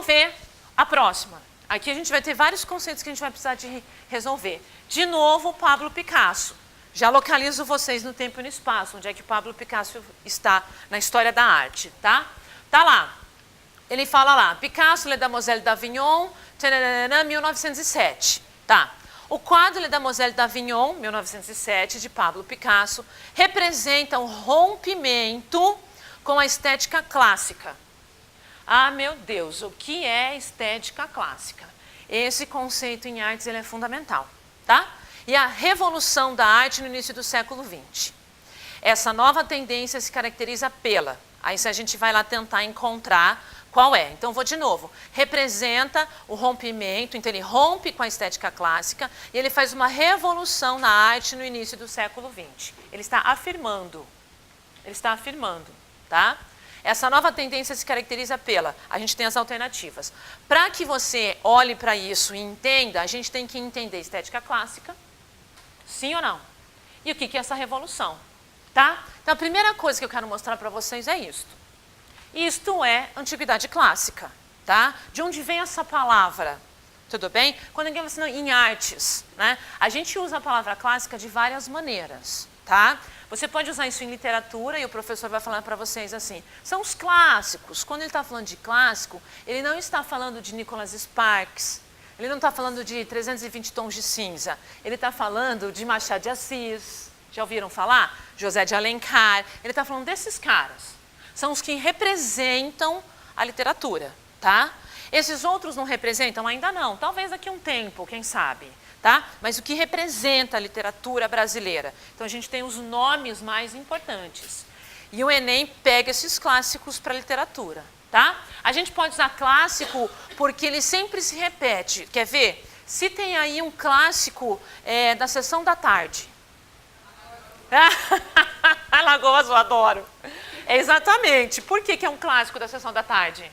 ver a próxima. Aqui a gente vai ter vários conceitos que a gente vai precisar de resolver. De novo, Pablo Picasso. Já localizo vocês no tempo e no espaço, onde é que Pablo Picasso está na história da arte, tá? Tá lá. Ele fala lá, Picasso, Les Damoiselles d'Avignon, 1907. Tá. O quadro Les Damoiselles d'Avignon, 1907, de Pablo Picasso, representa um rompimento com a estética clássica. Ah, meu Deus, o que é estética clássica? Esse conceito em artes ele é fundamental, tá? E a revolução da arte no início do século XX. Essa nova tendência se caracteriza pela... Aí se a gente vai lá tentar encontrar qual é. Então vou de novo. Representa o rompimento, então ele rompe com a estética clássica e ele faz uma revolução na arte no início do século XX. Ele está afirmando, tá? Essa nova tendência se caracteriza pela... A gente tem as alternativas. Para que você olhe para isso e entenda, a gente tem que entender estética clássica, sim ou não? E o que é essa revolução, tá? Então a primeira coisa que eu quero mostrar para vocês é isto. Isto é antiguidade clássica, tá? De onde vem essa palavra? Tudo bem? Quando ninguém fala assim, em artes, né? A gente usa a palavra clássica de várias maneiras, tá? Você pode usar isso em literatura e o professor vai falar para vocês assim, são os clássicos. Quando ele está falando de clássico, ele não está falando de Nicholas Sparks, ele não está falando de 320 tons de cinza, ele está falando de Machado de Assis, já ouviram falar? José de Alencar, ele está falando desses caras. São os que representam a literatura, tá? Esses outros não representam? Ainda não, talvez daqui a um tempo, quem sabe. Tá? Mas o que representa a literatura brasileira? Então a gente tem os nomes mais importantes. E o Enem pega esses clássicos para a literatura. Tá? A gente pode usar clássico porque ele sempre se repete. Quer ver? Citem aí um clássico da sessão da tarde. Alagoas, eu adoro. Exatamente. Por que é um clássico da sessão da tarde?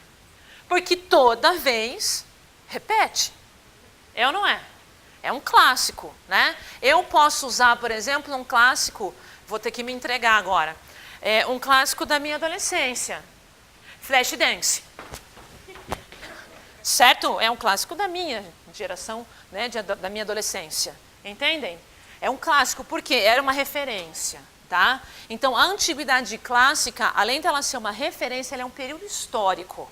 Porque toda vez repete. É ou não é? É um clássico, né? Eu posso usar, por exemplo, um clássico, vou ter que me entregar agora, um clássico da minha adolescência, Flashdance. Certo? É um clássico da minha geração, né, da minha adolescência. Entendem? É um clássico porque era uma referência, tá? Então, a antiguidade clássica, além dela ser uma referência, ela é um período histórico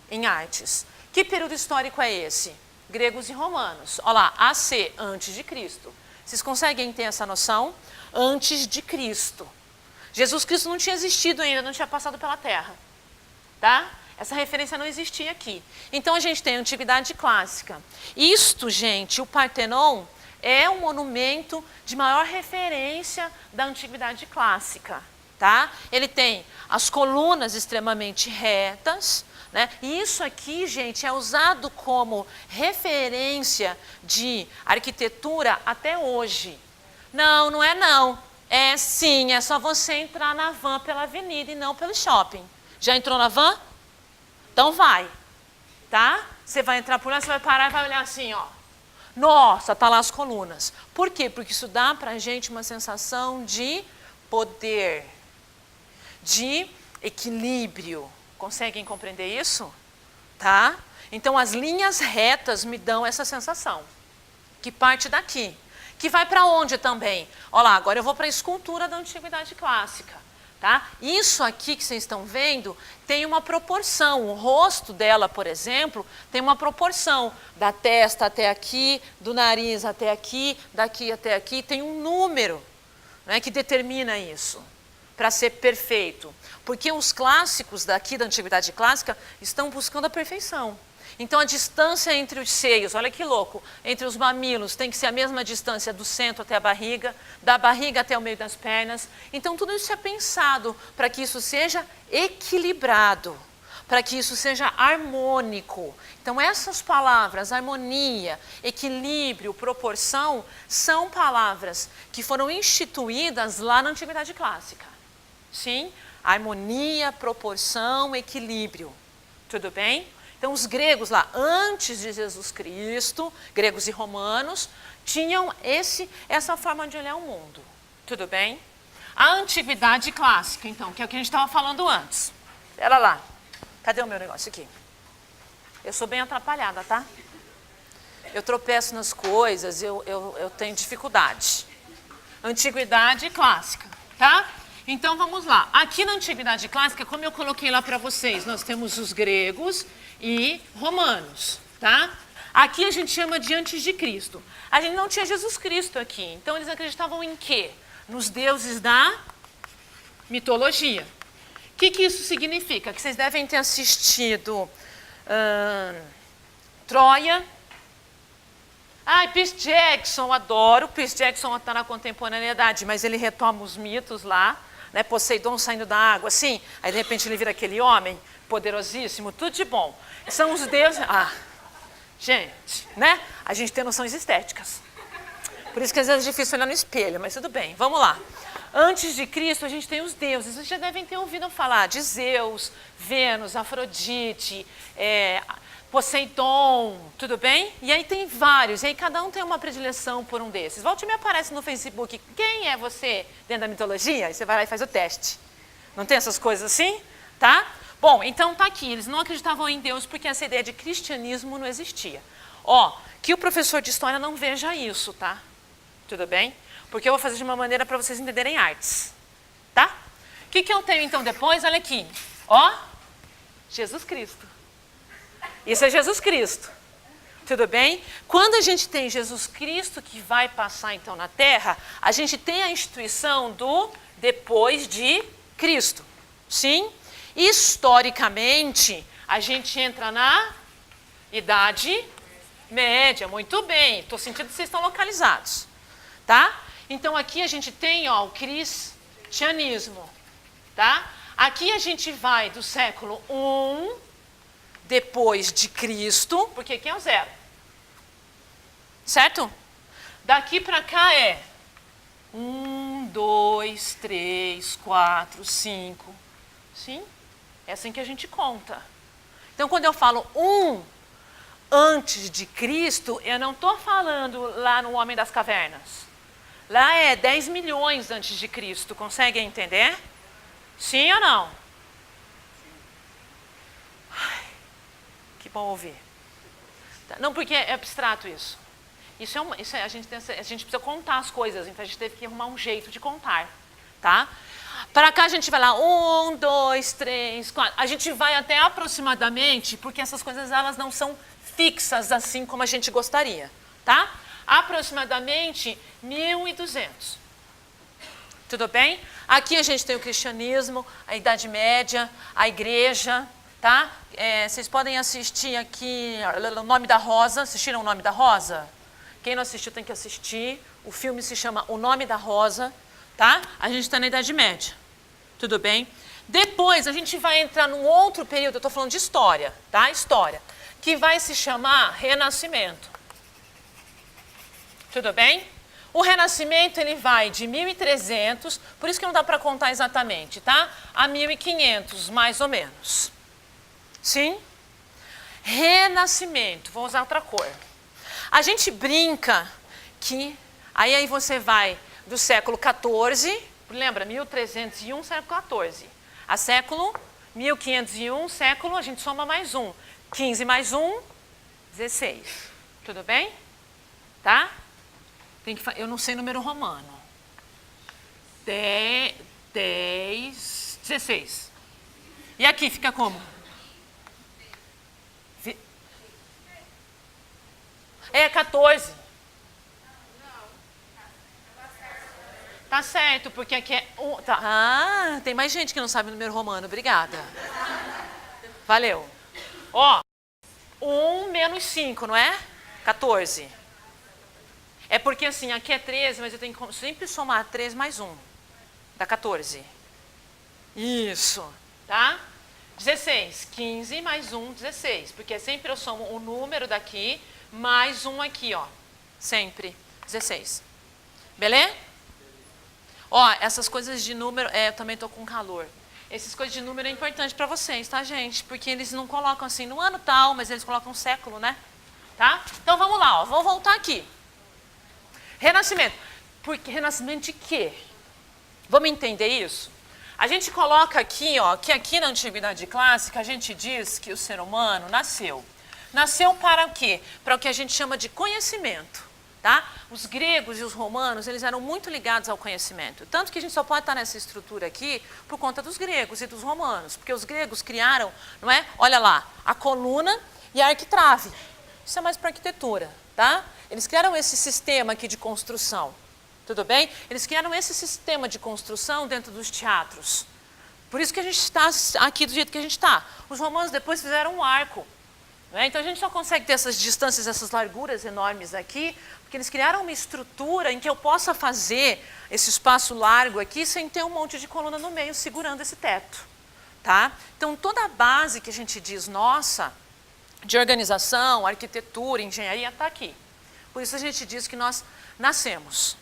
em artes. Que período histórico é esse? Gregos e romanos. Olha lá, AC, antes de Cristo. Vocês conseguem ter essa noção? Antes de Cristo. Jesus Cristo não tinha existido ainda, não tinha passado pela Terra. Tá? Essa referência não existia aqui. Então a gente tem a antiguidade clássica. Isto, gente, o Partenon é um monumento de maior referência da antiguidade clássica. Tá? Ele tem as colunas extremamente retas, né? E isso aqui, gente, é usado como referência de arquitetura até hoje. Não, não é não. É sim, é só você entrar na van pela avenida e não pelo shopping. Já entrou na van? Então vai, tá? Você vai entrar por lá, você vai parar e vai olhar assim, ó. Nossa, tá lá as colunas. Por quê? Porque isso dá pra gente uma sensação de poder, de equilíbrio. Conseguem compreender isso? Tá? Então, as linhas retas me dão essa sensação, que parte daqui. Que vai para onde também? Olha lá, agora eu vou para a escultura da antiguidade clássica. Tá? Isso aqui que vocês estão vendo tem uma proporção. O rosto dela, por exemplo, tem uma proporção. Da testa até aqui, do nariz até aqui, daqui até aqui. Tem um número, né, que determina isso, para ser perfeito. Porque os clássicos daqui da antiguidade clássica estão buscando a perfeição. Então a distância entre os seios, olha que louco, entre os mamilos tem que ser a mesma distância do centro até a barriga, da barriga até o meio das pernas. Então tudo isso é pensado para que isso seja equilibrado, para que isso seja harmônico. Então essas palavras, harmonia, equilíbrio, proporção, são palavras que foram instituídas lá na antiguidade clássica. Sim? Harmonia, proporção, equilíbrio. Tudo bem? Então, os gregos lá, antes de Jesus Cristo, gregos e romanos, tinham essa forma de olhar o mundo. Tudo bem? A antiguidade clássica, então, que é o que a gente estava falando antes. Pera lá. Cadê o meu negócio aqui? Eu sou bem atrapalhada, tá? Eu tropeço nas coisas, eu tenho dificuldade. Antiguidade clássica, tá? Então vamos lá. Aqui na Antiguidade Clássica, como eu coloquei lá para vocês, nós temos os gregos e romanos, tá? Aqui a gente chama de antes de Cristo. A gente não tinha Jesus Cristo aqui. Então eles acreditavam em quê? Nos deuses da mitologia. O que isso significa? Que vocês devem ter assistido Troia. Percy Jackson, adoro. Percy Jackson está na contemporaneidade, mas ele retoma os mitos lá, né? Poseidon saindo da água, assim. Aí de repente ele vira aquele homem poderosíssimo, tudo de bom. São os deuses. Gente, né? A gente tem noções estéticas. Por isso que às vezes é difícil olhar no espelho, mas tudo bem, vamos lá. Antes de Cristo, a gente tem os deuses. Vocês já devem ter ouvido falar de Zeus, Vênus, Afrodite, Poseidon, tudo bem? E aí tem vários, e aí cada um tem uma predileção por um desses. Volte e me aparece no Facebook, quem é você dentro da mitologia? Aí você vai lá e faz o teste. Não tem essas coisas assim? Tá? Bom, então tá aqui, eles não acreditavam em Deus porque essa ideia de cristianismo não existia. Que o professor de história não veja isso, tá? Tudo bem? Porque eu vou fazer de uma maneira para vocês entenderem artes. Tá? O que eu tenho então depois? Olha aqui. Jesus Cristo. Isso é Jesus Cristo. Tudo bem? Quando a gente tem Jesus Cristo que vai passar então na Terra, a gente tem a instituição do depois de Cristo. Sim? Historicamente, a gente entra na Idade Média. Muito bem. Estou sentindo que vocês estão localizados. Tá? Então aqui a gente tem o cristianismo. Tá? Aqui a gente vai do século I depois de Cristo, porque aqui é o 0. Certo? Daqui para cá é 1, 2, 3, 4, 5. Sim? É assim que a gente conta. Então, quando eu falo 1 antes de Cristo, eu não estou falando lá no Homem das Cavernas. Lá é 10 milhões antes de Cristo. Conseguem entender? Sim ou não? Que bom ouvir. Não, porque é abstrato isso. A gente precisa contar as coisas, então a gente teve que arrumar um jeito de contar. Tá? Para cá a gente vai lá, 1, 2, 3, 4. A gente vai até aproximadamente, porque essas coisas elas não são fixas assim como a gente gostaria. Tá? Aproximadamente 1200. Tudo bem? Aqui a gente tem o cristianismo, a Idade Média, a igreja, tá? Vocês podem assistir aqui O Nome da Rosa. Assistiram O Nome da Rosa? Quem não assistiu tem que assistir. O filme se chama O Nome da Rosa, tá? A gente está na Idade Média. Tudo bem? Depois a gente vai entrar num outro período, eu estou falando de história, tá? História, que vai se chamar Renascimento. Tudo bem? O Renascimento ele vai de 1300, por isso que não dá para contar exatamente, tá? A 1500, mais ou menos. Sim? Renascimento, vou usar outra cor. A gente brinca que, aí você vai do século XIV, lembra, 1301, século XIV. A século 1501, século, a gente soma mais um. 15 mais 1, 16. Tudo bem? Tá? Eu não sei número romano. 10, 16. E aqui fica como? É 14. Tá certo, porque aqui é... tem mais gente que não sabe o número romano. Obrigada. Valeu. 1 menos 5, não é? 14. É porque assim, aqui é 13, mas eu tenho que sempre somar 3 mais 1. Dá 14. Isso. Tá? 16. 15 mais 1, 16. Porque sempre eu somo o número daqui mais 1 aqui, ó. Sempre. 16. Beleza? Essas coisas de número... eu também tô com calor. Essas coisas de número é importante para vocês, tá, gente? Porque eles não colocam assim no ano tal, mas eles colocam século, né? Tá? Então vamos lá, vamos voltar aqui. Renascimento. Porque renascimento de quê? Vamos entender isso? A gente coloca aqui, que aqui na Antiguidade Clássica a gente diz que o ser humano nasceu Nasceu para o quê? Para o que a gente chama de conhecimento. Tá? Os gregos e os romanos, eles eram muito ligados ao conhecimento. Tanto que a gente só pode estar nessa estrutura aqui por conta dos gregos e dos romanos. Porque os gregos criaram, não é? Olha lá, a coluna e a arquitrave. Isso é mais para arquitetura, tá? Eles criaram esse sistema aqui de construção. Tudo bem? Eles criaram esse sistema de construção dentro dos teatros. Por isso que a gente está aqui do jeito que a gente está. Os romanos depois fizeram um arco. Né? Então a gente só consegue ter essas distâncias, essas larguras enormes aqui, porque eles criaram uma estrutura em que eu possa fazer esse espaço largo aqui sem ter um monte de coluna no meio segurando esse teto. Tá? Então toda a base que a gente diz, nossa, de organização, arquitetura, engenharia, está aqui. Por isso a gente diz que nós nascemos.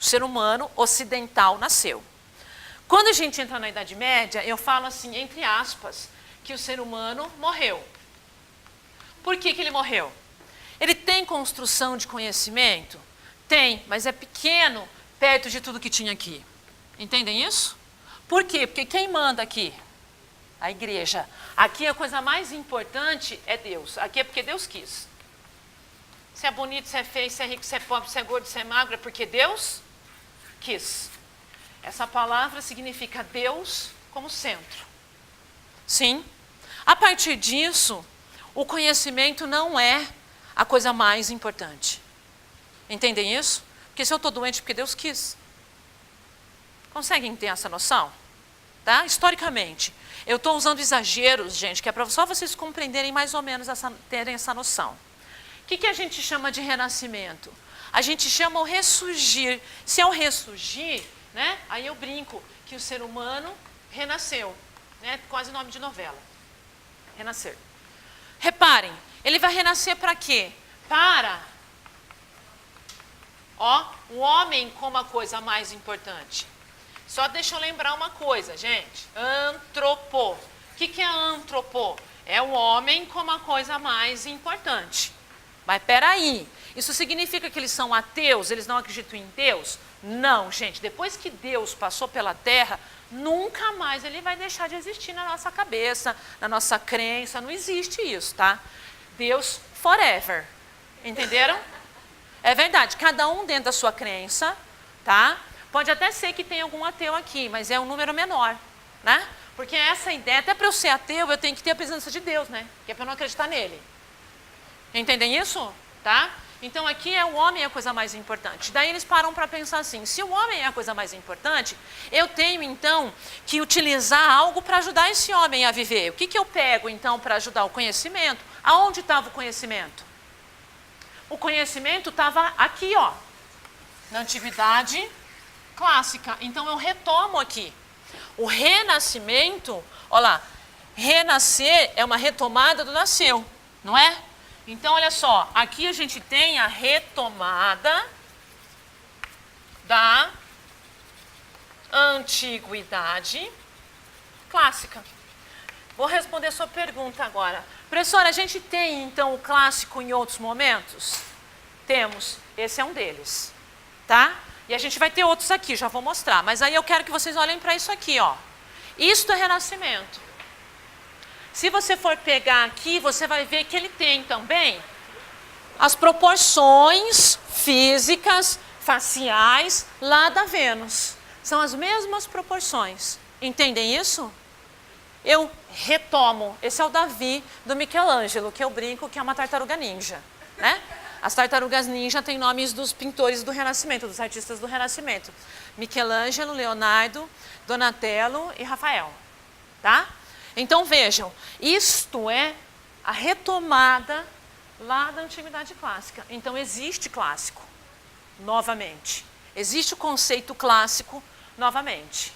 O ser humano ocidental nasceu. Quando a gente entra na Idade Média, eu falo assim, entre aspas, que o ser humano morreu. Por que ele morreu? Ele tem construção de conhecimento? Tem, mas é pequeno perto de tudo que tinha aqui. Entendem isso? Por quê? Porque quem manda aqui? A igreja. Aqui a coisa mais importante é Deus. Aqui é porque Deus quis. Se é bonito, se é feio, se é rico, se é pobre, se é gordo, se é magro, é porque Deus quis. Essa palavra significa Deus como centro. Sim? A partir disso, o conhecimento não é a coisa mais importante. Entendem isso? Porque se eu estou doente, porque Deus quis. Conseguem ter essa noção? Tá? Historicamente. Eu estou usando exageros, gente, que é para só vocês compreenderem mais ou menos, terem essa noção. O que a gente chama de renascimento? A gente chama o ressurgir. Se é o ressurgir, né, aí eu brinco que o ser humano renasceu. Né, quase nome de novela. Renascer. Reparem, ele vai renascer para quê? Para, o homem como a coisa mais importante. Só deixa eu lembrar uma coisa, gente. Antropo. O que é antropo? É o homem como a coisa mais importante. Mas peraí, isso significa que eles são ateus? Eles não acreditam em Deus? Não, gente. Depois que Deus passou pela Terra, nunca mais ele vai deixar de existir na nossa cabeça, na nossa crença. Não existe isso, tá? Deus forever. Entenderam? É verdade. Cada um dentro da sua crença, tá? Pode até ser que tenha algum ateu aqui, mas é um número menor, né? Porque essa ideia, até para eu ser ateu, eu tenho que ter a presença de Deus, né? Que é para eu não acreditar nele. Entendem isso? Tá? Então aqui é o homem a coisa mais importante. Daí eles param para pensar assim, se o homem é a coisa mais importante, eu tenho então que utilizar algo para ajudar esse homem a viver. O que eu pego então para ajudar o conhecimento? Aonde estava o conhecimento? O conhecimento estava aqui, ó, na antiguidade clássica. Então eu retomo aqui. O renascimento, olha lá, renascer é uma retomada do nasceu, não é? Então, olha só, aqui a gente tem a retomada da antiguidade clássica. Vou responder a sua pergunta agora. Professora, a gente tem, então, o clássico em outros momentos? Temos. Esse é um deles, tá? E a gente vai ter outros aqui, já vou mostrar. Mas aí eu quero que vocês olhem para isso aqui, ó. Isto é renascimento. Se você for pegar aqui, você vai ver que ele tem também as proporções físicas, faciais, lá da Vênus. São as mesmas proporções. Entendem isso? Eu retomo. Esse é o Davi do Michelangelo, que eu brinco que é uma tartaruga ninja, né? As tartarugas ninja têm nomes dos pintores do Renascimento, dos artistas do Renascimento. Michelangelo, Leonardo, Donatello e Rafael, tá? Então vejam, isto é a retomada lá da Antiguidade Clássica. Então existe clássico, novamente. Existe o conceito clássico, novamente.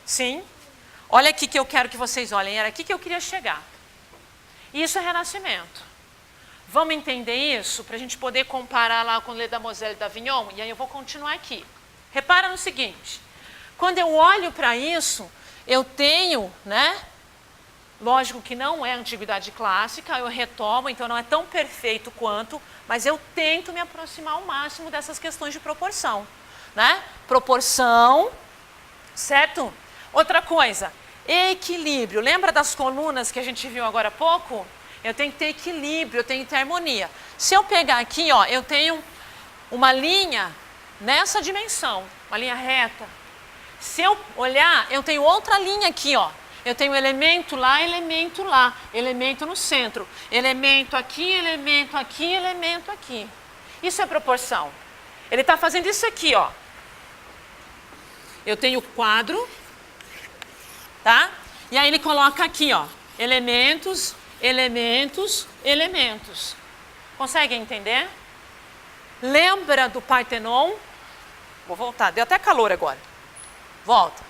Sim? Olha aqui que eu quero que vocês olhem, era aqui que eu queria chegar. Isso é Renascimento. Vamos entender isso para a gente poder comparar lá com Le Damoiselle d'Avignon? E aí eu vou continuar aqui. Repara no seguinte, quando eu olho para isso, eu tenho, né? Lógico que não é antiguidade clássica, eu retomo, então não é tão perfeito quanto, mas eu tento me aproximar ao máximo dessas questões de proporção, né? Proporção, certo? Outra coisa, equilíbrio. Lembra das colunas que a gente viu agora há pouco? Eu tenho que ter equilíbrio, eu tenho que ter harmonia. Se eu pegar aqui, ó, eu tenho uma linha nessa dimensão, uma linha reta. Se eu olhar, eu tenho outra linha aqui, ó. Eu tenho elemento lá, elemento no centro, elemento aqui, elemento aqui. Isso é proporção. Ele está fazendo isso aqui, ó. Eu tenho quadro, tá? E aí ele coloca aqui, ó, elementos, elementos, elementos. Conseguem entender? Lembra do Partenon? Vou voltar, deu até calor agora. Volta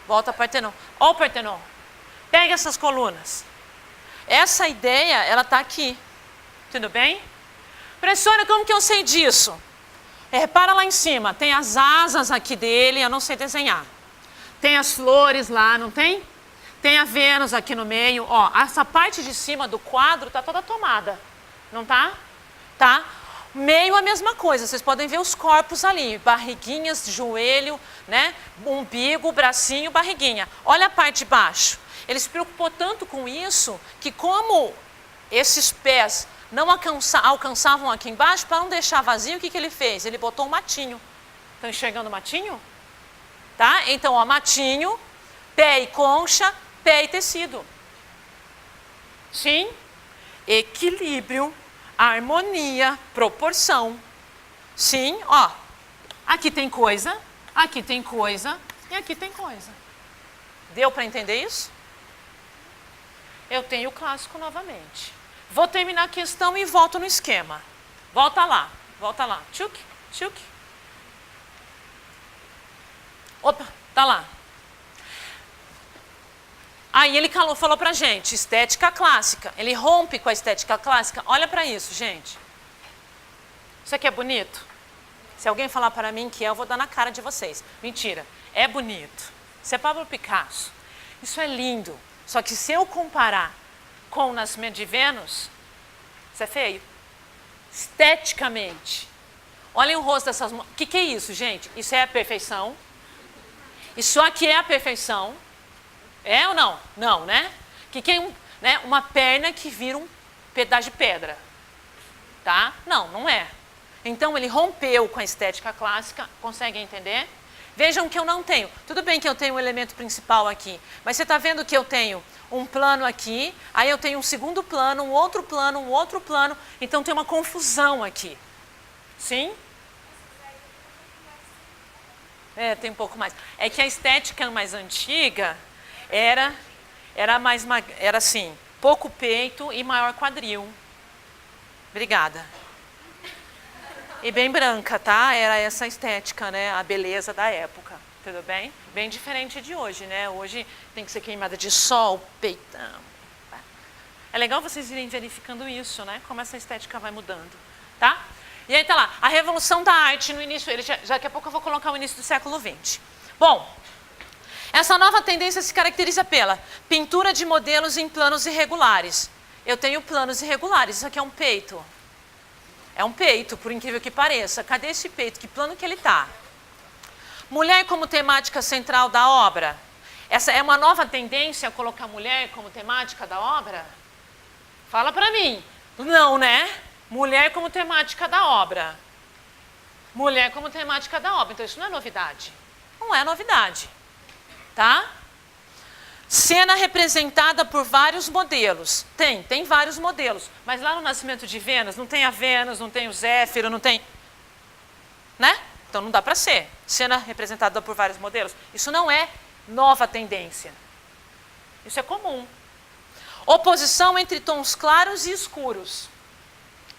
ao Partenon. Ó o Partenon. Pega essas colunas. Essa ideia, ela está aqui. Tudo bem? Professora, como que eu sei disso? Repara lá em cima, tem as asas aqui dele, eu não sei desenhar. Tem as flores lá, não tem? Tem a Vênus aqui no meio. Ó, essa parte de cima do quadro está toda tomada. Não tá? Tá? Meio a mesma coisa, vocês podem ver os corpos ali, barriguinhas, joelho, né? Umbigo, bracinho, barriguinha. Olha a parte de baixo. Ele se preocupou tanto com isso que como esses pés não alcançavam aqui embaixo, para não deixar vazio, o que ele fez? Ele botou um matinho. Estão enxergando o matinho? Tá? Então, ó, matinho, pé e concha, pé e tecido. Sim? Equilíbrio. Harmonia, proporção. Sim, ó. Aqui tem coisa e aqui tem coisa. Deu para entender isso? Eu tenho o clássico novamente. Vou terminar a questão e volto no esquema. Volta lá. Tchuc, tchuc. Opa, tá lá. Aí ele falou pra gente, estética clássica. Ele rompe com a estética clássica. Olha para isso, gente. Isso aqui é bonito? Se alguém falar para mim que é, eu vou dar na cara de vocês. Mentira, é bonito. Isso é Pablo Picasso. Isso é lindo. Só que se eu comparar com o Nascimento de Vênus, isso é feio. Esteticamente. Olhem o rosto dessas... O que é isso, gente? Isso é a perfeição. Isso aqui é a perfeição. É ou não? Não, né? Que é né? Uma perna que vira um pedaço de pedra. Tá? Não, não é. Então ele rompeu com a estética clássica, conseguem entender? Vejam que eu não tenho. Tudo bem que eu tenho um elemento principal aqui, mas você está vendo que eu tenho um plano aqui, aí eu tenho um segundo plano, um outro plano, então tem uma confusão aqui. Sim? É, tem um pouco mais. É que a estética mais antiga era assim, pouco peito e maior quadril. Obrigada. E bem branca, tá? Era essa estética, né? A beleza da época, tudo bem? Bem diferente de hoje, né? Hoje tem que ser queimada de sol, peitão. É legal vocês irem verificando isso, né? Como essa estética vai mudando, tá? E aí tá lá, a revolução da arte no início, daqui a pouco eu vou colocar o início do século XX. Bom, essa nova tendência se caracteriza pela pintura de modelos em planos irregulares. Eu tenho planos irregulares, isso aqui é um peito. É um peito, por incrível que pareça. Cadê esse peito? Que plano que ele está? Mulher como temática central da obra. Essa é uma nova tendência, colocar mulher como temática da obra? Fala para mim. Não, né? Mulher como temática da obra. Mulher como temática da obra. Então isso não é novidade. Não é novidade. Tá? Cena representada por vários modelos. Tem vários modelos. Mas lá no Nascimento de Vênus, não tem a Vênus, não tem o Zéfiro, não tem... Né? Então não dá para ser. Cena representada por vários modelos. Isso não é nova tendência. Isso é comum. Oposição entre tons claros e escuros.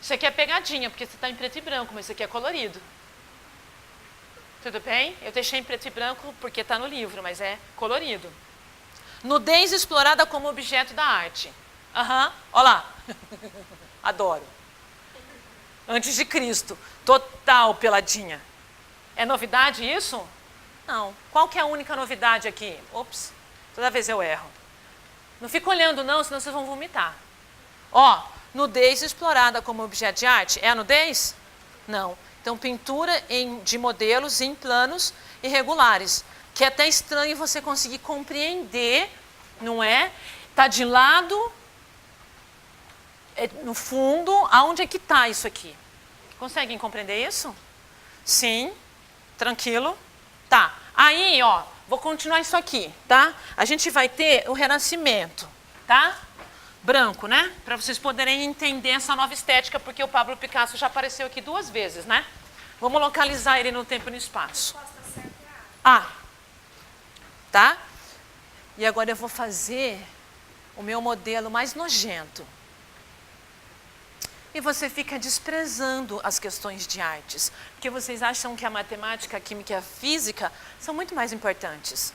Isso aqui é pegadinha, porque você está em preto e branco, mas isso aqui é colorido. Tudo bem? Eu deixei em preto e branco porque está no livro, mas é colorido. Nudez explorada como objeto da arte. Aham, olha lá. Adoro. Antes de Cristo. Total peladinha. É novidade isso? Não. Qual que é a única novidade aqui? Ops, toda vez eu erro. Não fica olhando não, senão vocês vão vomitar. Ó, nudez explorada como objeto de arte. É a nudez? Não. Então, pintura de modelos em planos irregulares. Que é até estranho você conseguir compreender, não é? Tá de lado, no fundo, aonde é que está isso aqui? Conseguem compreender isso? Sim. Tranquilo? Tá. Aí, ó, vou continuar isso aqui, tá? A gente vai ter o Renascimento, tá? Branco, né? Para vocês poderem entender essa nova estética, porque o Pablo Picasso já apareceu aqui 2 vezes, né? Vamos localizar ele no tempo e no espaço. Ah, tá? E agora eu vou fazer o meu modelo mais nojento. E você fica desprezando as questões de artes, porque vocês acham que a matemática, a química e a física são muito mais importantes.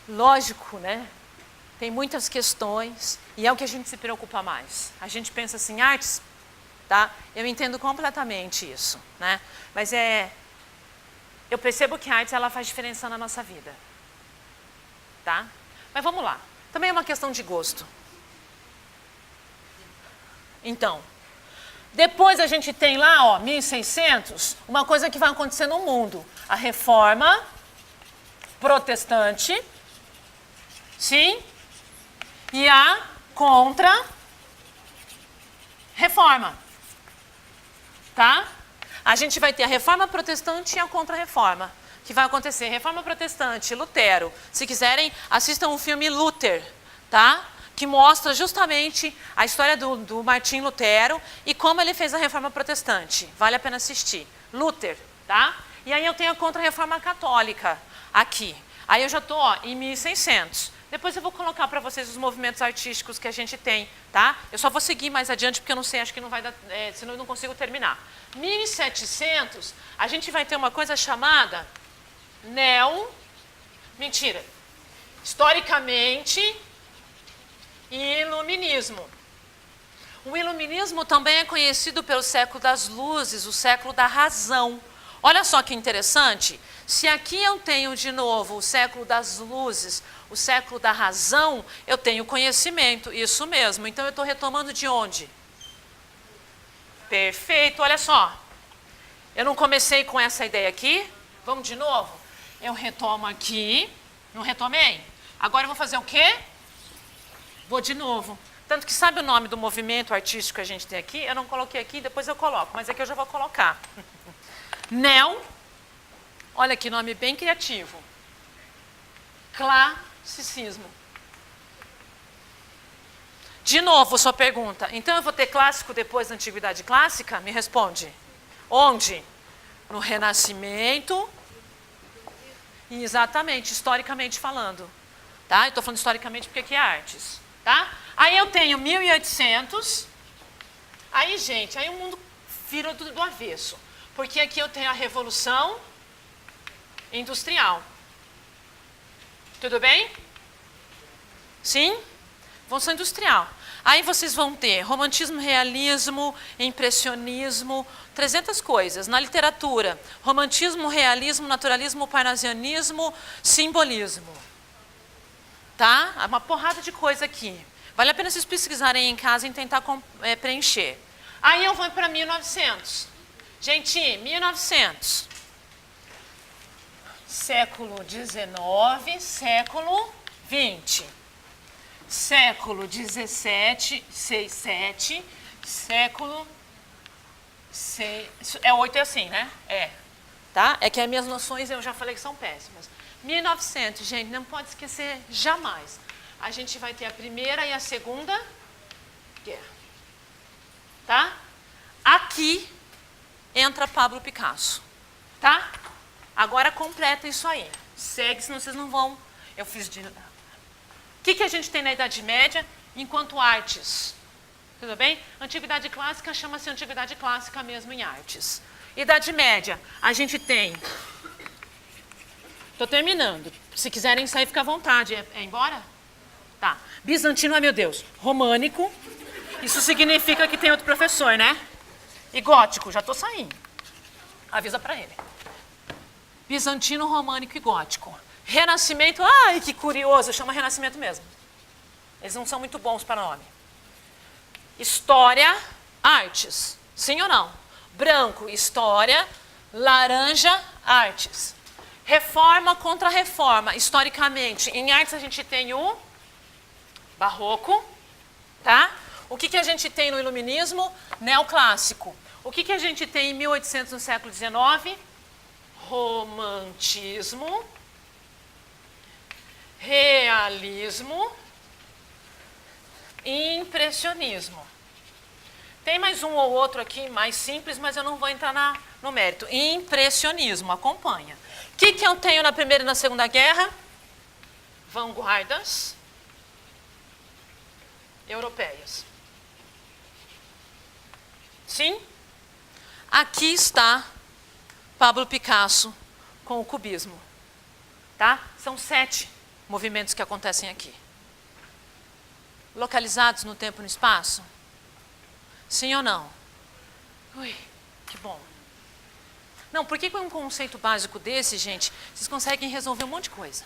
Lógico, né? Tem muitas questões e é o que a gente se preocupa mais. A gente pensa assim, artes, tá? Eu entendo completamente isso, né? Mas eu percebo que a arte ela faz diferença na nossa vida, tá? Mas vamos lá. Também é uma questão de gosto. Então, depois a gente tem lá, ó, 1600, uma coisa que vai acontecer no mundo. A reforma protestante, sim, e a contra-reforma, tá? A gente vai ter a reforma protestante e a contra-reforma, que vai acontecer. Reforma protestante, Lutero. Se quiserem, assistam o filme Luther, tá? Que mostra justamente a história do Martim Lutero e como ele fez a reforma protestante. Vale a pena assistir. Luther, tá? E aí eu tenho a contra-reforma católica aqui. Aí eu já estou em 1600. Depois eu vou colocar para vocês os movimentos artísticos que a gente tem, tá? Eu só vou seguir mais adiante porque eu não sei, acho que não vai dar, senão eu não consigo terminar. 1700, a gente vai ter uma coisa chamada historicamente, Iluminismo. O Iluminismo também é conhecido pelo século das luzes, o século da razão. Olha só que interessante, se aqui eu tenho de novo o século das luzes, o século da razão, eu tenho conhecimento, isso mesmo. Então eu estou retomando de onde? Perfeito, olha só. Eu não comecei com essa ideia aqui, vamos de novo? Eu retomo aqui, não retomei? Agora eu vou fazer o quê? Vou de novo. Tanto que sabe o nome do movimento artístico que a gente tem aqui? Eu não coloquei aqui, depois eu coloco, mas aqui eu já vou colocar. Olha que nome bem criativo. Classicismo. De novo, sua pergunta. Então eu vou ter clássico depois da Antiguidade Clássica? Me responde. Onde? No Renascimento. Exatamente, historicamente falando. Tá? Eu estou falando historicamente porque aqui é artes. Tá? Aí eu tenho 1800. Aí, gente, aí o mundo vira do avesso. Porque aqui eu tenho a Revolução Industrial. Tudo bem? Sim? Revolução Industrial. Aí vocês vão ter romantismo, realismo, impressionismo, 300 coisas. Na literatura, romantismo, realismo, naturalismo, parnasianismo, simbolismo. Tá? Uma porrada de coisa aqui. Vale a pena vocês pesquisarem em casa e tentar preencher. Aí eu vou para 1900. Gente, 1900. Século XIX, século XX. Século XVII, 67, século... 8 é assim, né? É. Tá? É que as minhas noções eu já falei que são péssimas. 1900, gente, não pode esquecer jamais. A gente vai ter a Primeira e a Segunda Guerra. Tá? Aqui entra Pablo Picasso. Tá? Agora completa isso aí. Segue, senão vocês não vão... Eu fiz de... O que a gente tem na Idade Média enquanto artes? Tudo bem? Antiguidade clássica chama-se Antiguidade clássica mesmo em artes. Idade Média, a gente tem... Estou terminando. Se quiserem sair, fica à vontade. É embora? Tá. Bizantino, ai meu Deus. Românico. Isso significa que tem outro professor, né? E gótico, já estou saindo. Avisa para ele. Bizantino, românico e gótico. Renascimento, ai que curioso, chama Renascimento mesmo. Eles não são muito bons para nome. História, artes. Sim ou não? Branco, história. Laranja, artes. Reforma contra reforma, historicamente. Em artes a gente tem o Barroco, tá? O que a gente tem no iluminismo? Neoclássico. O que a gente tem em 1800 no século XIX? Romantismo, realismo, impressionismo. Tem mais um ou outro aqui mais simples, mas eu não vou entrar no mérito. Impressionismo, acompanha. O que eu tenho na Primeira e na Segunda Guerra? Vanguardas europeias. Sim? Aqui está Pablo Picasso com o cubismo. Tá? São 7 movimentos que acontecem aqui. Localizados no tempo e no espaço? Sim ou não? Ui, que bom. Não, porque com um conceito básico desse, gente, vocês conseguem resolver um monte de coisa.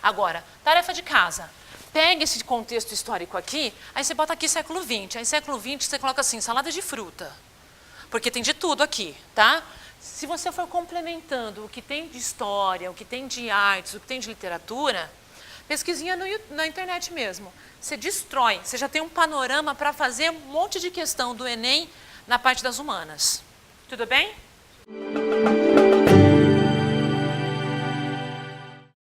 Agora, tarefa de casa. Pega esse contexto histórico aqui, aí você bota aqui século XX. Aí século XX você coloca assim, salada de fruta. Porque tem de tudo aqui, tá? Se você for complementando o que tem de história, o que tem de artes, o que tem de literatura, pesquisinha na internet mesmo. Você destrói, você já tem um panorama para fazer um monte de questão do Enem na parte das humanas. Tudo bem?